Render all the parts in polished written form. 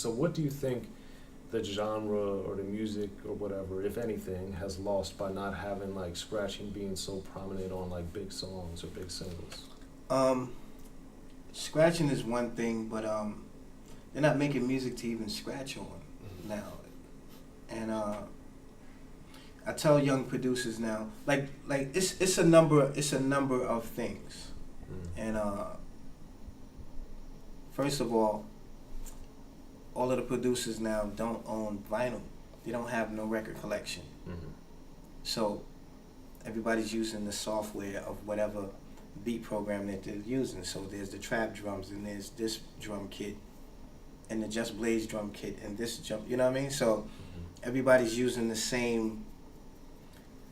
So what do you think the genre or the music or whatever, if anything, has lost by not having like scratching being so prominent on like big songs or big singles? Um, Scratching is one thing, but they're not making music to even scratch on now. And I tell young producers now, like it's a number of things. And first of all of the producers now don't own vinyl. They don't have no record collection. Mm-hmm. So everybody's using the software of whatever beat program that they're using. So there's the trap drums, and there's this drum kit, and the Just Blaze drum kit, and this drum. You know what I mean? So everybody's using the same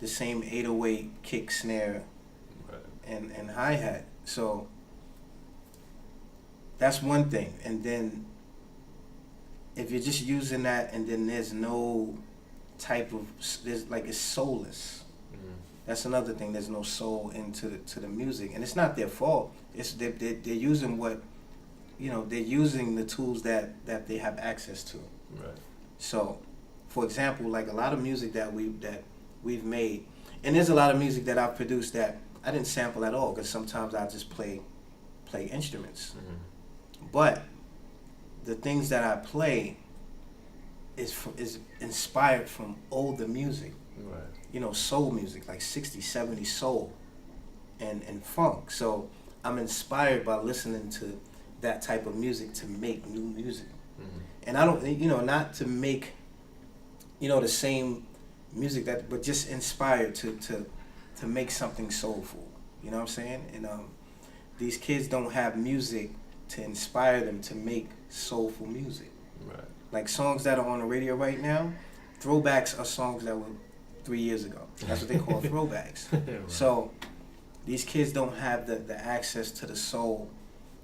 808 kick, snare, and hi hat. So that's one thing. And then if you're just using that, and then there's no type of it's soulless. That's another thing. There's no soul into the music, and it's not their fault. It's they're using they're using the tools that they have access to. Right. So, for example, like a lot of music that we've made, and there's a lot of music that I've produced that I didn't sample at all, because sometimes I just play instruments. But the things that I play is inspired from older music. Right. You know, soul music, like 60s, 70s soul and funk. So I'm inspired by listening to that type of music to make new music. And I don't, not to make, the same music but just inspired to make something soulful. You know what I'm saying? And these kids don't have music to inspire them to make soulful music. Right. Like songs that are on the radio right now, throwbacks are songs that were 3 years ago. That's what they call throwbacks. Right. So these kids don't have the access to the soul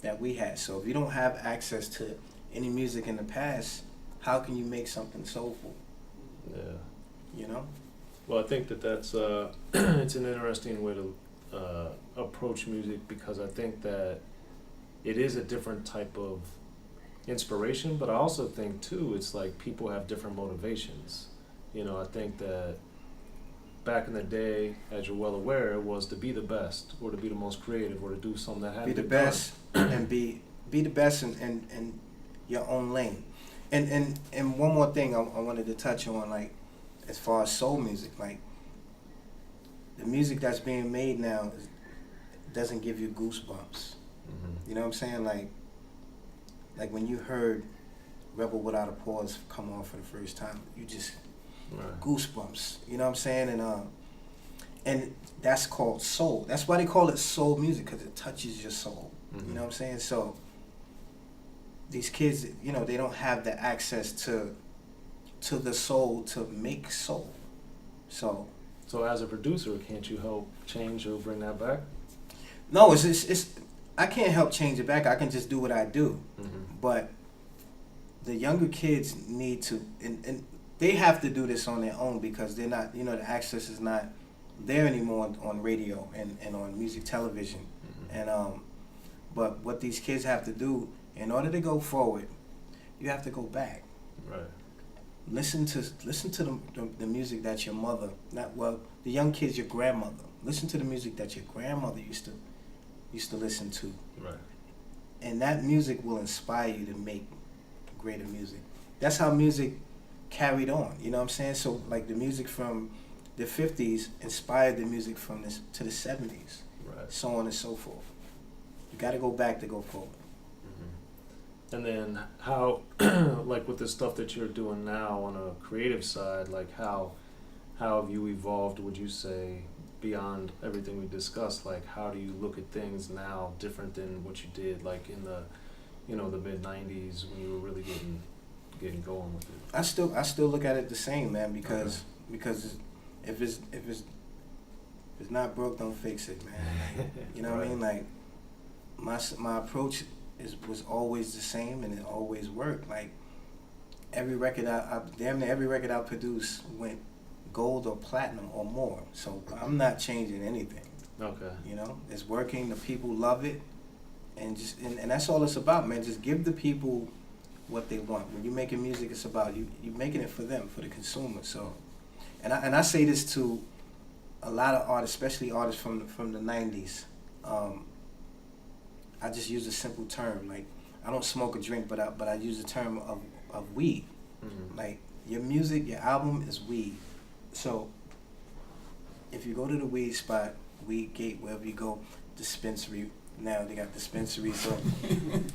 that we had. So if you don't have access to any music in the past, how can you make something soulful? Yeah. You know? Well, I think that's it's an interesting way to approach music, because I think that it is a different type of inspiration, but I also think too it's like people have different motivations. I think that back in the day, as you're well aware, it was to be the best, or to be the most creative, or to do something that had be to the be best and be the best in your own lane. And one more thing I wanted to touch on, like as far as soul music, like the music that's being made now doesn't give you goosebumps. You know what I'm saying? Like when you heard Rebel Without a Pause come on for the first time, you just goosebumps. You know what I'm saying? And that's called soul. That's why they call it soul music, because it touches your soul. You know what I'm saying? So these kids, they don't have the access to the soul to make soul. So as a producer, can't you help change or bring that back? No, it's I can't help change it back. I can just do what I do. But the younger kids need to, and they have to do this on their own, because they're not, the access is not there anymore on radio and on music television. And but what these kids have to do in order to go forward, you have to go back. Right. Listen to the music that your mother, the young kids, your grandmother. Listen to the music that your grandmother used to listen to. Right. And that music will inspire you to make greater music. That's how music carried on, you know what I'm saying? So like the music from the 50s inspired the music from to the 70s. Right. So on and so forth. You got to go back to go forward. And then how, like with the stuff that you're doing now on a creative side, like how have you evolved, would you say, beyond everything we discussed? Like how do you look at things now different than what you did like in the the mid 90s when you were really getting going with it? I still look at it the same, man, because if it's not broke, don't fix it, man. You know what I mean? Like my approach was always the same, and it always worked. Like every record damn near every record I produced went gold or platinum or more. So I'm not changing anything. Okay. It's working. The people love it, and that's all it's about, man. Just give the people what they want. When you're making music, it's about you making it for them, for the consumer. So, and I say this to a lot of artists, especially artists from the '90s. I just use a simple term. Like, I don't smoke or drink, but I use the term of weed. Mm-hmm. Like, your music, your album is weed. So if you go to the weed spot, weed gate, wherever you go, dispensary, now they got dispensaries, so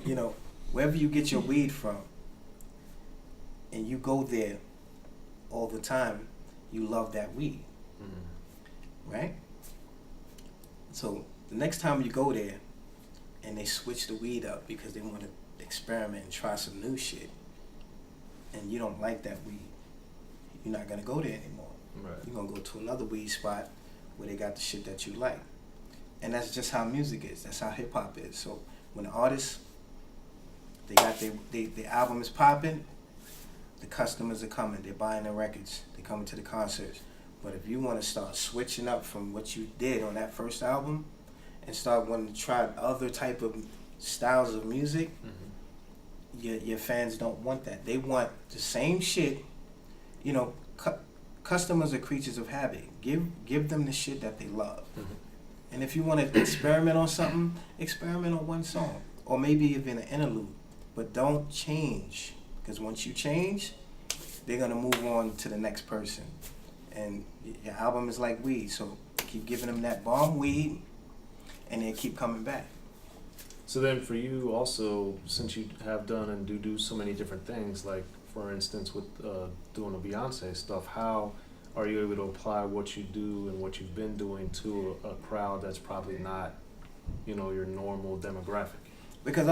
you know, wherever you get your weed from, and you go there all the time, you love that weed. Mm-hmm. Right? So the next time you go there and they switch the weed up because they want to experiment and try some new shit, and you don't like that weed, you're not gonna go there anymore. Right. You're gonna go to another weed spot where they got the shit that you like. And that's just how music is. That's how hip hop is. So when the artists, they got their album is popping, the customers are coming. They're buying the records. They're coming to the concerts. But if you want to start switching up from what you did on that first album and start wanting to try other type of styles of music, Mm-hmm. your fans don't want that. They want the same shit. You know, customers are creatures of habit. Give them the shit that they love. Mm-hmm. And if you want to experiment on something, experiment on one song. Or maybe even an interlude. But don't change. Because once you change, they're going to move on to the next person. And your album is like weed. So keep giving them that bomb weed, and they keep coming back. So then for you also, since you have done and do so many different things, like for instance with doing the Beyonce stuff, how are you able to apply what you do and what you've been doing to a crowd that's probably not, your normal demographic? Because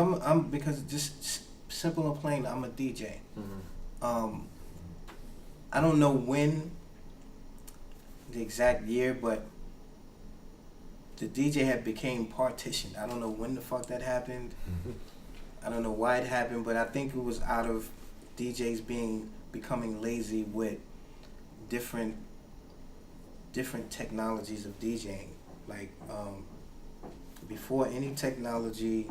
because just simple and plain, I'm a DJ. Mm-hmm. I don't know when the exact year, but the DJ had became partitioned. I don't know when the fuck that happened. Mm-hmm. I don't know why it happened, but I think it was out of DJs becoming lazy with different technologies of DJing. Like before any technology,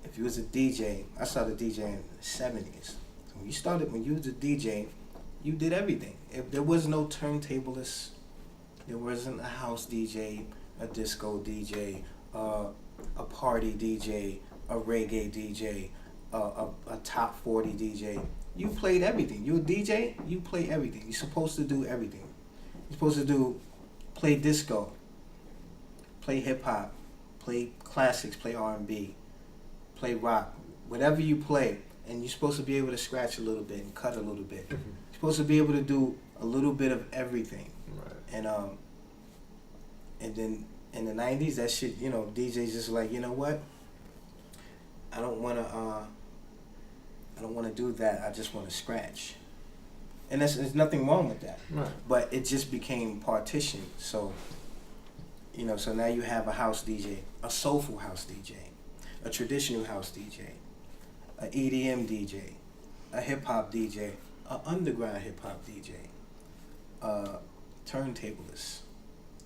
if you was a DJ, I started DJing in the 70s. So when you was a DJ, you did everything. If there was no turntablist, there wasn't a house DJ, a disco DJ, a party DJ, a reggae DJ, a top 40 DJ. You played everything. You're a DJ, you play everything. You're supposed to do everything. You're supposed to play disco, play hip hop, play classics, play R&B, play rock, whatever you play. And you're supposed to be able to scratch a little bit and cut a little bit. Mm-hmm. You're supposed to be able to do a little bit of everything. Right. And then in the 90s, that shit, DJs just like, you know what? I don't want to do that. I just want to scratch. And there's nothing wrong with that. Right. But it just became partitioned. So, so now you have a house DJ, a soulful house DJ, a traditional house DJ, a EDM DJ, a hip-hop DJ, a underground hip-hop DJ, a turntabilist.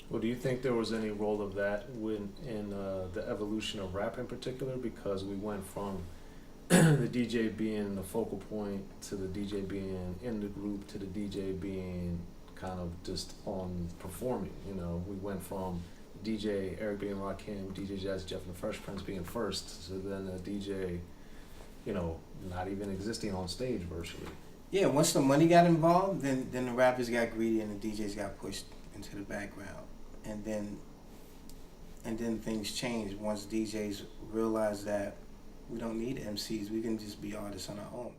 Well, do you think there was any role of that in the evolution of rap in particular? Because we went from the DJ being the focal point to the DJ being in the group to the DJ being kind of just on performing. We went from DJ Eric being Rakim, DJ Jazzy Jeff and the Fresh Prince being first, to then a DJ, not even existing on stage virtually. Yeah, once the money got involved, then the rappers got greedy and the DJs got pushed into the background. And then things changed once DJs realized that we don't need MCs, we can just be artists on our own.